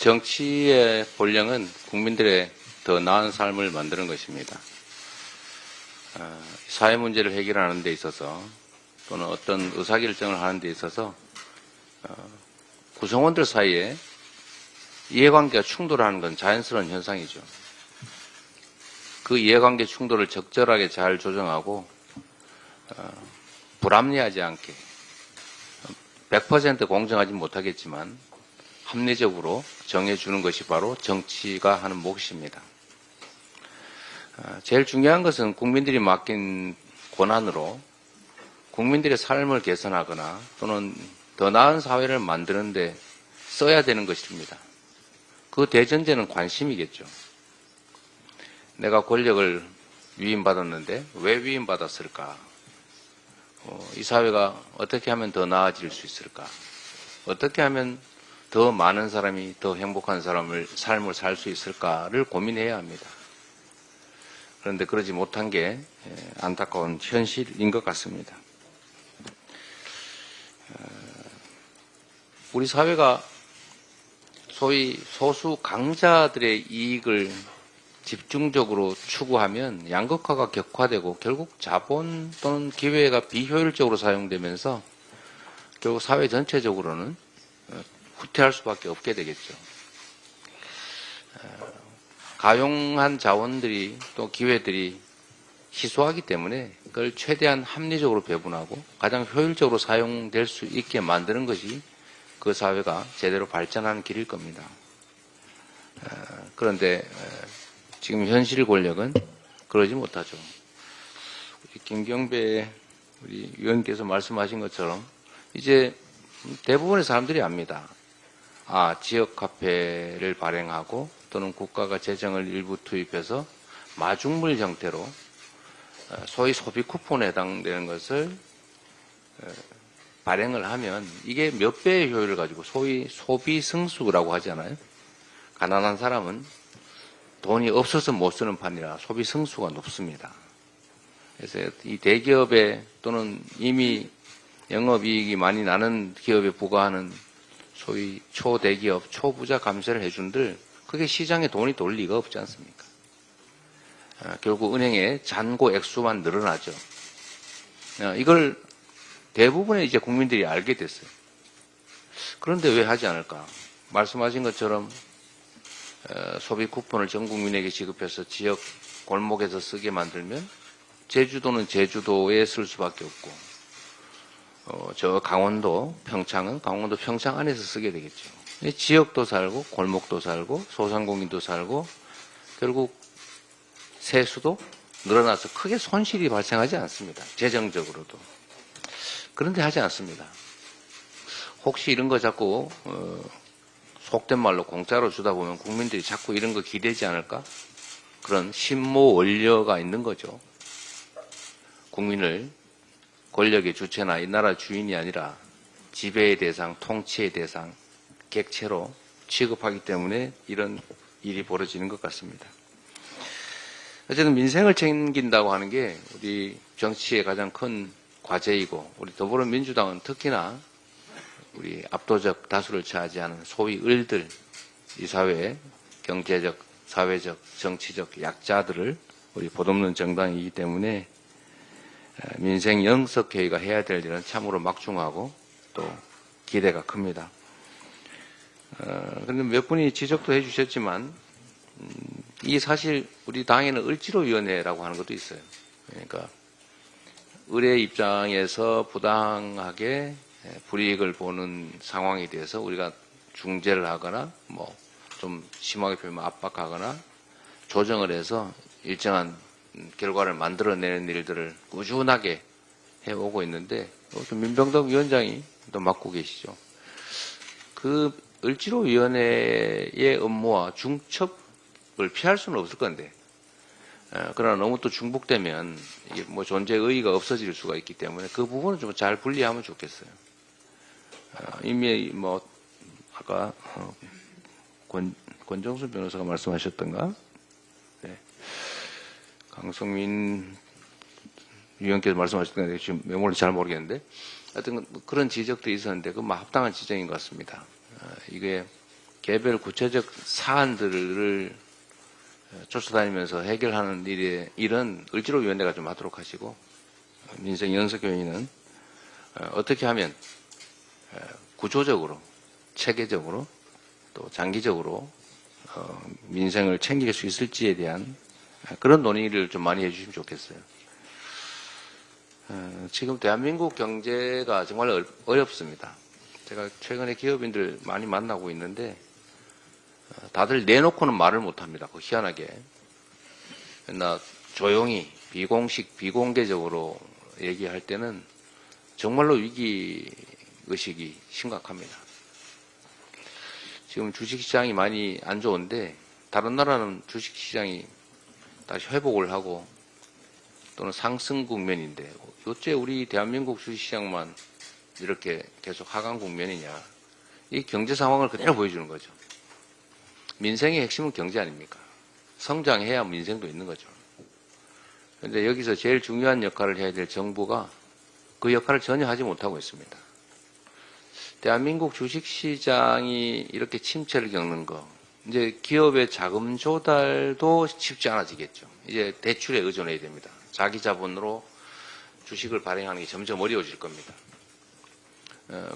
정치의 본령은 국민들의 더 나은 삶을 만드는 것입니다. 사회 문제를 해결하는 데 있어서 또는 어떤 의사결정을 하는 데 있어서 구성원들 사이에 이해관계가 충돌하는 건 자연스러운 현상이죠. 그 이해관계 충돌을 적절하게 잘 조정하고 불합리하지 않게 100% 공정하지 못하겠지만 합리적으로 정해주는 것이 바로 정치가 하는 몫입니다. 제일 중요한 것은 국민들이 맡긴 권한으로 국민들의 삶을 개선하거나 또는 더 나은 사회를 만드는 데 써야 되는 것입니다. 그 대전제는 관심이겠죠. 내가 권력을 위임받았는데 왜 위임받았을까? 이 사회가 어떻게 하면 더 나아질 수 있을까? 어떻게 하면 더 많은 사람이 더 행복한 삶을 살 수 있을까를 고민해야 합니다. 그런데 그러지 못한 게 안타까운 현실인 것 같습니다. 우리 사회가 소위 소수 강자들의 이익을 집중적으로 추구하면 양극화가 격화되고 결국 자본 또는 기회가 비효율적으로 사용되면서 결국 사회 전체적으로는 후퇴할 수밖에 없게 되겠죠. 가용한 자원들이 또 기회들이 희소하기 때문에 그걸 최대한 합리적으로 배분하고 가장 효율적으로 사용될 수 있게 만드는 것이 그 사회가 제대로 발전하는 길일 겁니다. 그런데 지금 현실 권력은 그러지 못하죠. 우리 김경배 우리 위원께서 말씀하신 것처럼 이제 대부분의 사람들이 압니다. 지역 화폐를 발행하고 또는 국가가 재정을 일부 투입해서 마중물 형태로 소위 소비 쿠폰에 해당되는 것을 발행을 하면 이게 몇 배의 효율을 가지고 소위 소비 승수라고 하잖아요. 가난한 사람은 돈이 없어서 못 쓰는 판이라 소비 승수가 높습니다. 그래서 이 대기업에 또는 이미 영업이익이 많이 나는 기업에 부과하는 소위 초대기업, 초부자 감세를 해준들 그게 시장에 돈이 돌 리가 없지 않습니까? 결국 은행의 잔고 액수만 늘어나죠. 이걸 대부분의 이제 국민들이 알게 됐어요. 그런데 왜 하지 않을까? 말씀하신 것처럼 소비 쿠폰을 전 국민에게 지급해서 지역 골목에서 쓰게 만들면 제주도는 제주도에 쓸 수밖에 없고 저 강원도 평창은 강원도 평창 안에서 쓰게 되겠죠. 지역도 살고 골목도 살고 소상공인도 살고 결국 세수도 늘어나서 크게 손실이 발생하지 않습니다. 재정적으로도. 그런데 하지 않습니다. 혹시 이런 거 자꾸 속된 말로 공짜로 주다 보면 국민들이 자꾸 이런 거 기대지 않을까? 그런 심모 원려가 있는 거죠. 국민을 권력의 주체나 이 나라 주인이 아니라 지배의 대상, 통치의 대상, 객체로 취급하기 때문에 이런 일이 벌어지는 것 같습니다. 어쨌든 민생을 챙긴다고 하는 게 우리 정치의 가장 큰 과제이고 우리 더불어민주당은 특히나 우리 압도적 다수를 차지하는 소위 을들, 이 사회의 경제적, 사회적, 정치적 약자들을 우리 보듬는 정당이기 때문에 민생 영석회의가 해야 될 일은 참으로 막중하고 또 기대가 큽니다. 그런데 몇 분이 지적도 해주셨지만 이 사실 우리 당에는 을지로위원회라고 하는 것도 있어요. 그러니까 을의 입장에서 부당하게 불이익을 보는 상황에 대해서 우리가 중재를 하거나 뭐 좀 심하게 표현하면 압박하거나 조정을 해서 일정한 결과를 만들어내는 일들을 꾸준하게 해오고 있는데 민병덕 위원장이 또 맡고 계시죠. 그 을지로위원회의 업무와 중첩을 피할 수는 없을 건데 그러나 너무 또 중복되면 이게 뭐 존재 의의가 없어질 수가 있기 때문에 그 부분은 좀 잘 분리하면 좋겠어요. 이미 뭐 아까 권정수 변호사가 말씀하셨던가? 네. 강성민 위원께서 말씀하셨던 게 지금 메모를 잘 모르겠는데 하여튼 그런 지적도 있었는데 그 합당한 지적인 것 같습니다. 이게 개별 구체적 사안들을 쫓아다니면서 해결하는 일은 을지로위원회가 좀 하도록 하시고, 민생연석교회는 어떻게 하면 구조적으로, 체계적으로, 또 장기적으로 민생을 챙길 수 있을지에 대한 그런 논의를 좀 많이 해주시면 좋겠어요. 지금 대한민국 경제가 정말 어렵습니다. 제가 최근에 기업인들 많이 만나고 있는데 다들 내놓고는 말을 못합니다. 희한하게. 나 조용히 비공식, 비공개적으로 얘기할 때는 정말로 위기의식이 심각합니다. 지금 주식시장이 많이 안 좋은데 다른 나라는 주식시장이 다시 회복을 하고 또는 상승 국면인데 어째 우리 대한민국 주식시장만 이렇게 계속 하강 국면이냐. 이 경제 상황을 그대로 보여주는 거죠. 민생의 핵심은 경제 아닙니까? 성장해야 민생도 있는 거죠. 그런데 여기서 제일 중요한 역할을 해야 될 정부가 그 역할을 전혀 하지 못하고 있습니다. 대한민국 주식시장이 이렇게 침체를 겪는 거, 이제 기업의 자금 조달도 쉽지 않아지겠죠. 이제 대출에 의존해야 됩니다. 자기 자본으로 주식을 발행하는 게 점점 어려워질 겁니다.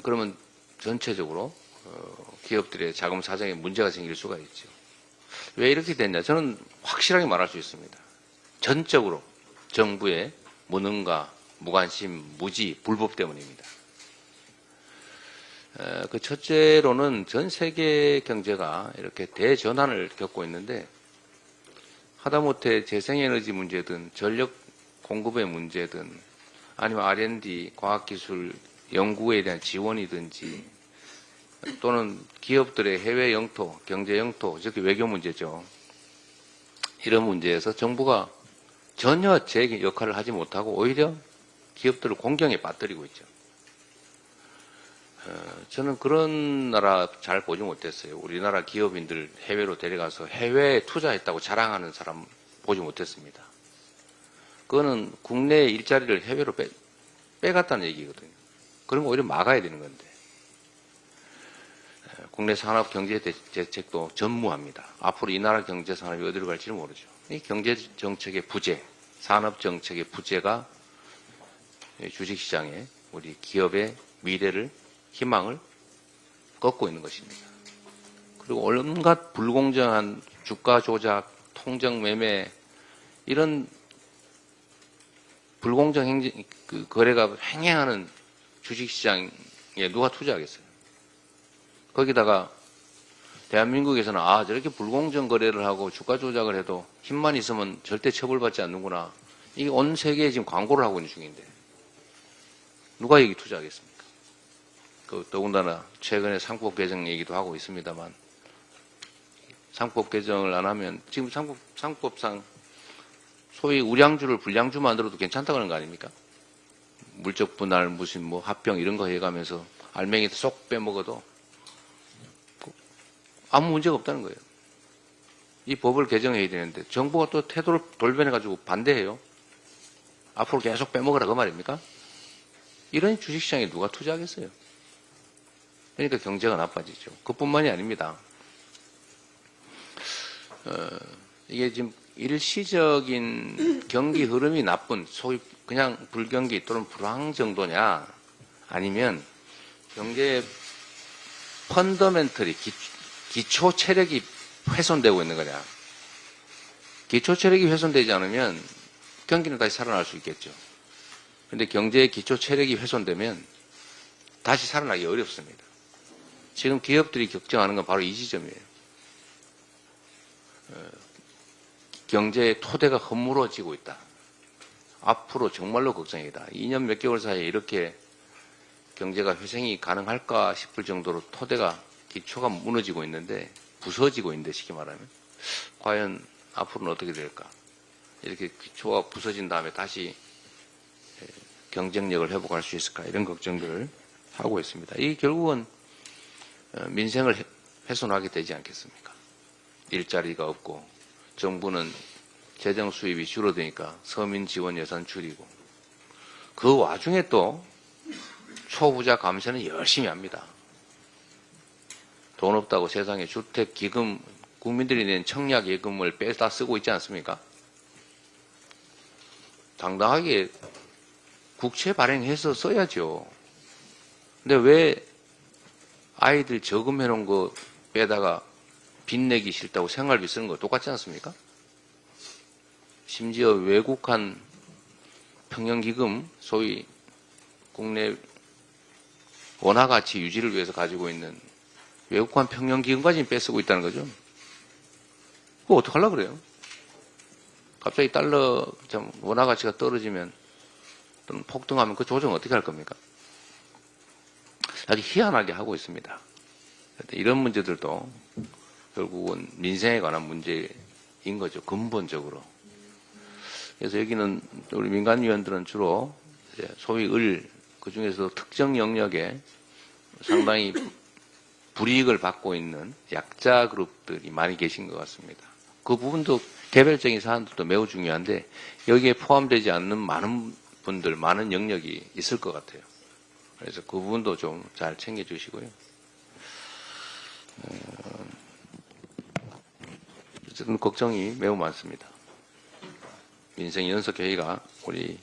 그러면 전체적으로 기업들의 자금 사정에 문제가 생길 수가 있죠. 왜 이렇게 됐냐? 저는 확실하게 말할 수 있습니다. 전적으로 정부의 무능과 무관심, 무지, 불법 때문입니다. 그 첫째로는 전 세계 경제가 이렇게 대전환을 겪고 있는데 하다못해 재생에너지 문제든 전력 공급의 문제든 아니면 R&D, 과학기술 연구에 대한 지원이든지 또는 기업들의 해외 영토, 경제 영토, 즉 외교 문제죠. 이런 문제에서 정부가 전혀 제 역할을 하지 못하고 오히려 기업들을 공경에 빠뜨리고 있죠. 저는 그런 나라 잘 보지 못했어요. 우리나라 기업인들 해외로 데려가서 해외에 투자했다고 자랑하는 사람 보지 못했습니다. 그거는 국내 일자리를 해외로 빼갔다는 얘기거든요. 그런 거 오히려 막아야 되는 건데. 국내 산업 경제 대책도 전무합니다. 앞으로 이 나라 경제 산업이 어디로 갈지는 모르죠. 이 경제 정책의 부재, 산업 정책의 부재가 주식시장에 우리 기업의 미래를 희망을 꺾고 있는 것입니다. 그리고 온갖 불공정한 주가 조작, 통정 매매 이런 불공정 행정 거래가 횡행하는 주식시장에 누가 투자하겠어요? 거기다가 대한민국에서는 저렇게 불공정 거래를 하고 주가 조작을 해도 힘만 있으면 절대 처벌받지 않는구나. 이게 온 세계에 지금 광고를 하고 있는 중인데 누가 여기 투자하겠습니까? 더군다나 최근에 상법 개정 얘기도 하고 있습니다만 상법 개정을 안 하면 지금 상법상 소위 우량주를 불량주 만들어도 괜찮다고 하는 거 아닙니까? 물적 분할 무슨 뭐 합병 이런 거 해가면서 알맹이 쏙 빼먹어도 아무 문제가 없다는 거예요. 이 법을 개정해야 되는데 정부가 또 태도를 돌변해가지고 반대해요. 앞으로 계속 빼먹으라 그 말입니까? 이런 주식시장에 누가 투자하겠어요? 그러니까 경제가 나빠지죠. 그뿐만이 아닙니다. 이게 지금 일시적인 경기 흐름이 나쁜 소위 그냥 불경기 또는 불황 정도냐 아니면 경제의 펀더멘털이 기초 체력이 훼손되고 있는 거냐. 기초 체력이 훼손되지 않으면 경기는 다시 살아날 수 있겠죠. 그런데 경제의 기초 체력이 훼손되면 다시 살아나기 어렵습니다. 지금 기업들이 걱정하는 건 바로 이 지점이에요. 경제의 토대가 허물어지고 있다. 앞으로 정말로 걱정이다. 2년 몇 개월 사이에 이렇게 경제가 회생이 가능할까 싶을 정도로 토대가 기초가 무너지고 있는데 부서지고 있는데 쉽게 말하면 과연 앞으로는 어떻게 될까? 이렇게 기초가 부서진 다음에 다시 경쟁력을 회복할 수 있을까? 이런 걱정들을 하고 있습니다. 이게 결국은 민생을 훼손하게 되지 않겠습니까? 일자리가 없고 정부는 재정 수입이 줄어드니까 서민 지원 예산 줄이고 그 와중에 또 초부자 감세는 열심히 합니다. 돈 없다고 세상에 주택 기금, 국민들이 낸 청약 예금을 빼다 쓰고 있지 않습니까? 당당하게 국채 발행해서 써야죠. 근데 왜 아이들 저금해 놓은 거 빼다가 빚 내기 싫다고 생활비 쓰는 거 똑같지 않습니까? 심지어 외국한 평형기금, 소위 국내 원화 가치 유지를 위해서 가지고 있는 외국한 평형기금까지 뺏쓰고 있다는 거죠. 그거 어떡하려고 그래요? 갑자기 달러 원화 가치가 떨어지면 또는 폭등하면 그 조정 어떻게 할 겁니까? 아주 희한하게 하고 있습니다. 이런 문제들도 결국은 민생에 관한 문제인 거죠. 근본적으로. 그래서 여기는 우리 민간위원들은 주로 소위 그 중에서도 특정 영역에 상당히 불이익을 받고 있는 약자 그룹들이 많이 계신 것 같습니다. 그 부분도 개별적인 사안들도 매우 중요한데 여기에 포함되지 않는 많은 분들, 많은 영역이 있을 것 같아요. 그래서 그 부분도 좀 잘 챙겨주시고요. 어쨌든 걱정이 매우 많습니다. 민생 연석회의가 우리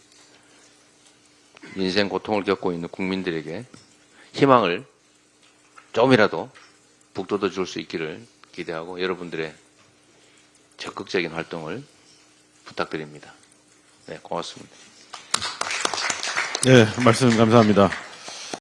민생 고통을 겪고 있는 국민들에게 희망을 좀이라도 북돋워 줄 수 있기를 기대하고 여러분들의 적극적인 활동을 부탁드립니다. 네, 고맙습니다. 네, 말씀 감사합니다.